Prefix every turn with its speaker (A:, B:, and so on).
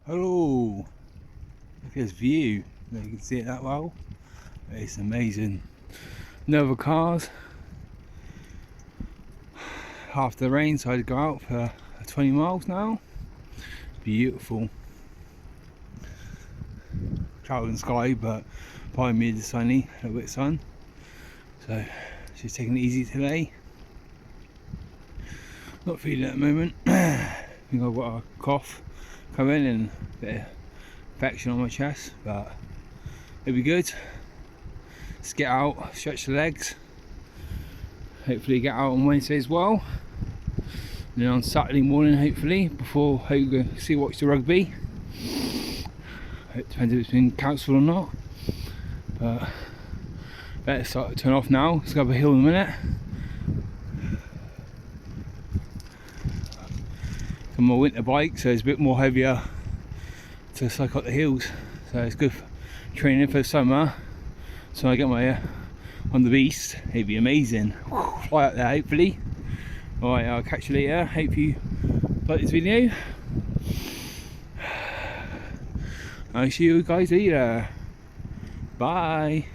A: Hello! Look at this view. You can see it that well. It's amazing. No other cars. After the rain, so I had to go out for 20 miles now. Beautiful. Cloud and sky, but behind me is sunny, a little bit of sun. So just taking it easy today. Not feeling it at the moment. I think I've got a cough coming and a bit of infection on my chest, but it'll be good. Let's get out, stretch the legs. Hopefully get out on Wednesday as well. And then on Saturday morning, hopefully, before I go see watch the rugby. It depends if it's been cancelled or not. But better start to turn off now. Let's go up a hill in a minute. On my winter bike, so it's a bit more heavier to cycle up the hills. So it's good for training for the summer. So I get my on the beast, it'd be amazing. Fly up there hopefully. Alright, I'll catch you later. Hope you like this video. I'll see you guys later. Bye.